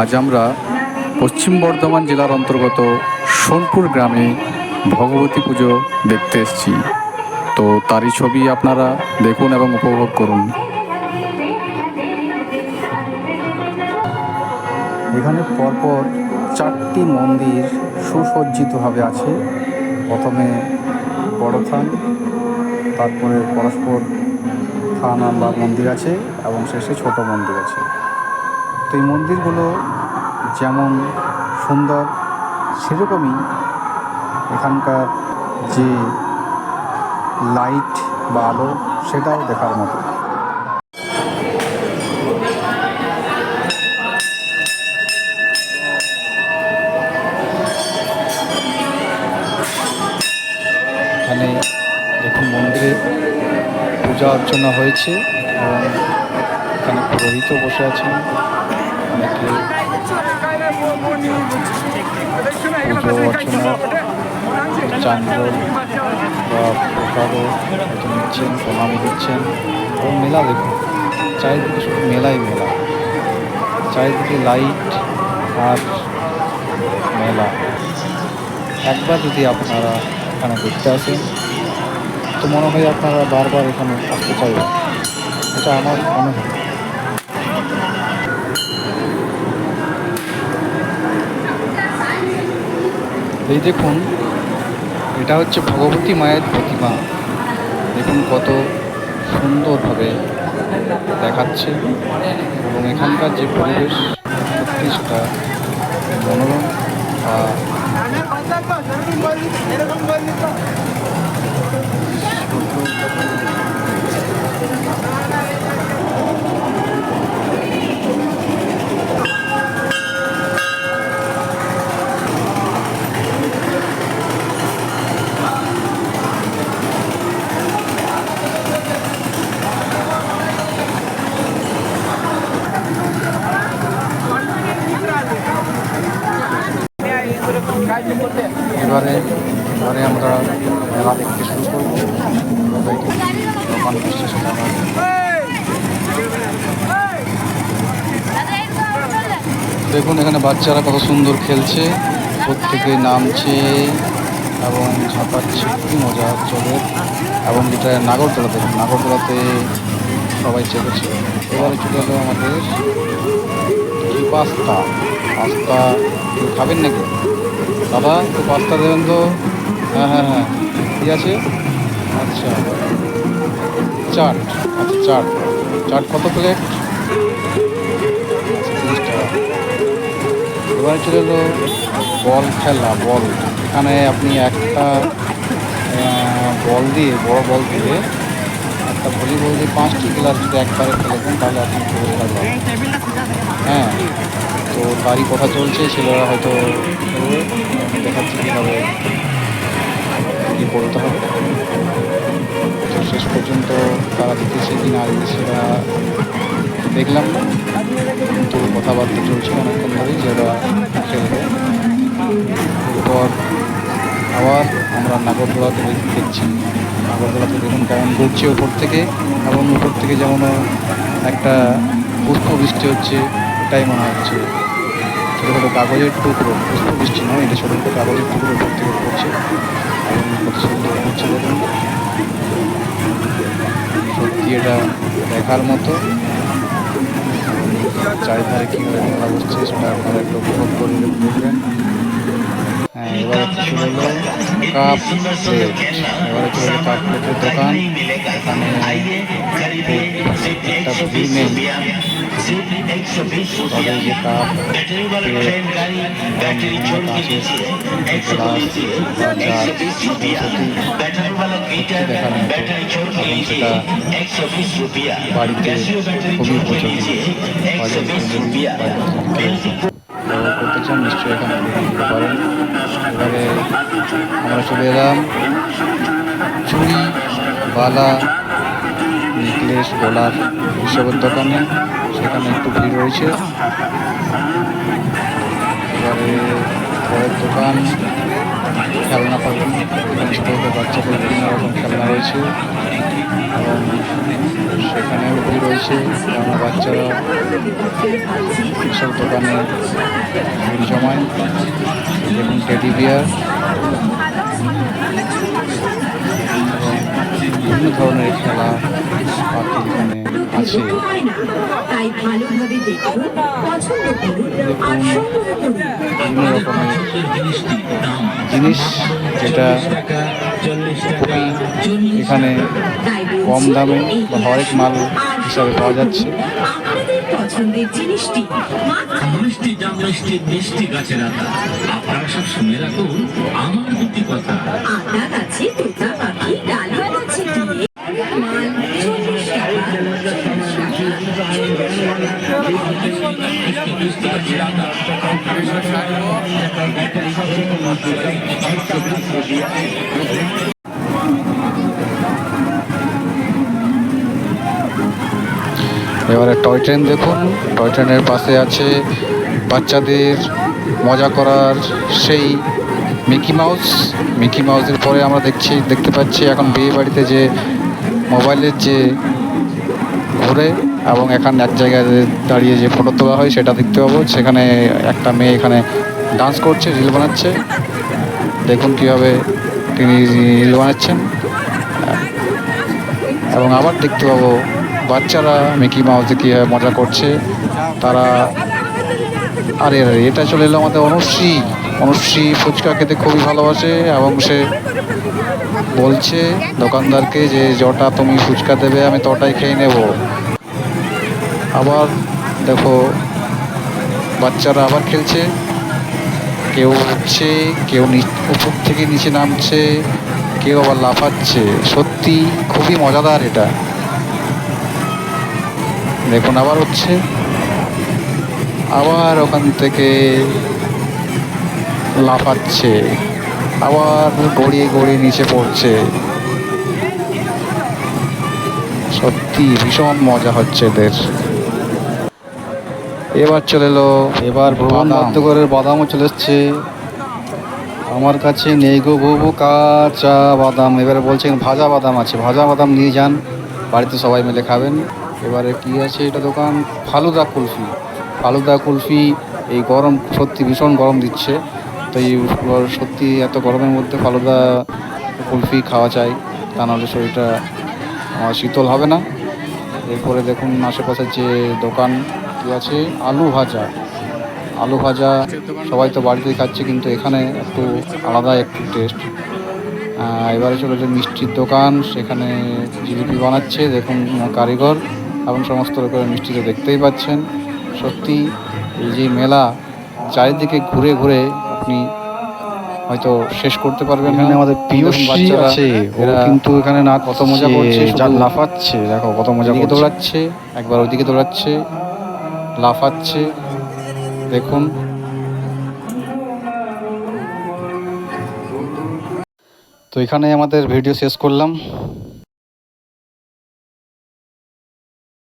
আজ আমরা পশ্চিম বর্ধমান জেলার অন্তর্গত সোনপুর গ্রামে ভগবতী পুজো দেখতে এসেছি। তো তারই ছবি আপনারা দেখুন এবং উপভোগ করুন। এখানে পরপর 4টি মন্দির সুসজ্জিতভাবে আছে। প্রথমে বড় থান, তারপরে পরস্পর থান বা মন্দির আছে এবং শেষে ছোট মন্দির আছে। তো এই মন্দিরগুলো যেমন সুন্দর, সেরকমই এখানকার যে লাইট বা আলো সেটাও দেখার মতো। এখানে দেখুন মন্দিরে পূজা অর্চনা হয়েছে এবং এখানে পুরোহিতও বসে আছেন। অনেকে পুজো অর্চনা চাঞ্জল বা প্রসাদও হয়তো নিচ্ছেন, প্রণামী দিচ্ছেন। এবং মেলা দেখুন, চারিদিকে শুধু মেলাই মেলা, চারিদিকে লাইট আর মেলা। একবার যদি আপনারা এখানে ঘুরতে আসেন তো মনে হয় আপনারা বারবার এখানে আসতে চাইবেন, এটা আমার মনে হয়। এই দেখুন, এটা হচ্ছে ভগবতী মায়ের প্রতিমা। দেখুন কত সুন্দরভাবে দেখাচ্ছে এবং এখানকার যে পরিবেশ সত্যি সেটা মনোরম। এবারে আমরা মেলা দেখতে শুরু করবো। দেখুন এখানে বাচ্চারা কত সুন্দর খেলছে, প্রত্যেকে নামছে এবং ঝাঁপাচ্ছে, খুবই মজা চলে। এবং যেটা নাগরদোলা, দেখুন নাগরদোলাতে সবাই চেপেছে। এবারে চলে এলো আমাদের কি পাস্তা খাবেন নাকি দাদা? একটু পাস্তা দেবেন তো। হ্যাঁ হ্যাঁ হ্যাঁ, ঠিক আছে। আচ্ছা চাট, আচ্ছা চাট কত প্লেট? 30 টাকা। এবারে চলে এলো বল খেলা। এখানে আপনি একটা বল দিয়ে, বড় বল দিয়ে, একটা ভলিবল দিয়ে 5টি ক্লাস যদি একবারে খেলে দেন তাহলে আপনি পুরস্কার পাবেন। হ্যাঁ, তো তারই কথা চলছে, ছেলেরা হয়তো দেখাচ্ছে কীভাবে কী করতে হবে। তো শেষ পর্যন্ত তারা জিতেছে কি না জিতেছে সেটা দেখলাম না, কিন্তু কথাবার্তা চলছে অনেকক্ষণ ধরেই যে ওরা খেলবে। এরপর আবার আমরা নাগরদোলাতে দেখছি। নাগরদোলাতে দেখুন কেমন ঘুরছে উপর থেকে, এবং উপর থেকে যেমন একটা পুষ্পবৃষ্টি হচ্ছে, এটাই মনে হচ্ছে। ছোটো ছোটো কাগজের টুকরো, পুষ্পবৃষ্টি নয়, এটা ছোটো ছোটো কাগজের টুকরো উপর থেকে পড়ছে এবং কত সুন্দর ঘুরছে। দেখুন সত্যি এটা দেখার মতো। চারিধারে কীভাবে মেলা বসছে সেটা আপনারা একটু উপভোগ করে দেখবেন। হ্যাঁ, এবারে চলে এলো কাপ প্লেট। এবারে চলে এলো কাপ প্লেটের দোকান। এখানে একটা ভিড় নেই, তবে যে কাপ প্লেট গ্লাস বা জার দেখার মতো, এবং সেটা বাড়িতে খুবই উপযোগী। ব্যবহার করতে চান নিশ্চয়ই এখানে দিতে পারেন। এবারে আমরা চলে এলাম চুড়ি, বালা, নেকলেস, গলার এসবের দোকানে। সেখানে একটু ভিড় রয়েছে। এবারে পরের দোকান খেলনা পাখি, ছোটো ছোটো বাচ্চাদের বিভিন্ন রকম খেলনা রয়েছে এবং সেখানেও ভিড় রয়েছে, কেননা বাচ্চারা এসব দোকানে ভিড় জমায়। দেখুন টেডি বিয়ার এবং বিভিন্ন ধরনের খেলা পাখি এখানে আছে। দেখুন বিভিন্ন রকমের জিনিস, যেটা খুবই এখানে কম দামে বা হরেক মাল হিসাবে পাওয়া যাচ্ছে। পছন্দের জিনিসটি মিষ্টি গাছের আতা, আপনারা সব শুনে রাখুন আমার দুটি কথা। আতা গাছে তোতা পাখি ডালে গাছে দিয়ে মান 40 টাকা। এবারে টয় ট্রেন দেখুন, টয় ট্রেনের পাশে আছে বাচ্চাদের মজা করার সেই মিকি মাউস। মিকি মাউসের পরে আমরা দেখতে পাচ্ছি এখন বিয়ে বাড়িতে যে মোবাইলের যে ঘুরে এবং এখানে এক জায়গায় দাঁড়িয়ে যে ফটো তোলা হয় সেটা দেখতে পাবো। সেখানে একটা মেয়ে এখানে ডান্স করছে, রিল বানাচ্ছে। দেখুন কীভাবে তিনি রিল বানাচ্ছেন। এবং আবার দেখতে পাবো বাচ্চারা মিকি মাউসে কীভাবে মজা করছে তারা। আরে এটা চলে এলো আমাদের অনুশ্রী। অনুশ্রী ফুচকা খেতে খুবই ভালোবাসে এবং সে বলছে দোকানদারকে যে যটা তুমি ফুচকা দেবে আমি তটাই খেয়ে নেব। আবার দেখো বাচ্চারা আবার খেলছে, কেউ উঠছে, কেউ উপর থেকে নিচে নামছে, কেউ আবার লাফাচ্ছে। সত্যি খুবই মজাদার এটা। দেখুন আবার উঠছে, আবার ওখান থেকে লাফাচ্ছে, আবার গড়িয়ে গড়িয়ে নিচে পড়ছে। সত্যি ভীষণ মজা হচ্ছে এদের। এবার চলে এলো এবার ভুবন বাদ্যকরের বাদামও চলে এসছে। আমার কাছে নেই গো বুবু কাঁচা বাদাম। এবারে বলছেন ভাজা বাদাম আছে, ভাজা বাদাম নিয়ে যান, বাড়িতে সবাই মিলে খাবেন। এবারে কি আছে, এটা দোকান ফালুদা কুলফি। ফালুদা কুলফি এই গরম সত্যি ভীষণ গরম দিচ্ছে, তো এই সত্যি এত গরমের মধ্যে ফালুদা কুলফি খাওয়া চাই, তা নাহলে শরীরটা শীতল হবে না। এরপরে দেখুন আশেপাশের যে দোকান কি আছে, আলু ভাজা। আলু ভাজা সবাই তো বাড়িতেই খাচ্ছে, কিন্তু এখানে একটু আলাদা একটু টেস্ট। এবারে চলে যে মিষ্টির দোকান, সেখানে জিলিপি বানাচ্ছে দেখুন কারিগর, এবং সমস্ত রকমের মিষ্টি তো দেখতেই পাচ্ছেন। সত্যি এই যে মেলা চারিদিকে ঘুরে ঘুরে আপনি হয়তো শেষ করতে পারবেন না। আমাদের পিয়ুষী আছে, ওরা কিন্তু এখানে না কত মজা করছে, যা লাফাচ্ছে দেখো কত মজা করছে, দৌড়াচ্ছে একবার ওইদিকে দৌড়াচ্ছে, লাফাচ্ছে দেখুন। তো এখানে আমাদের ভিডিও শেষ করলাম।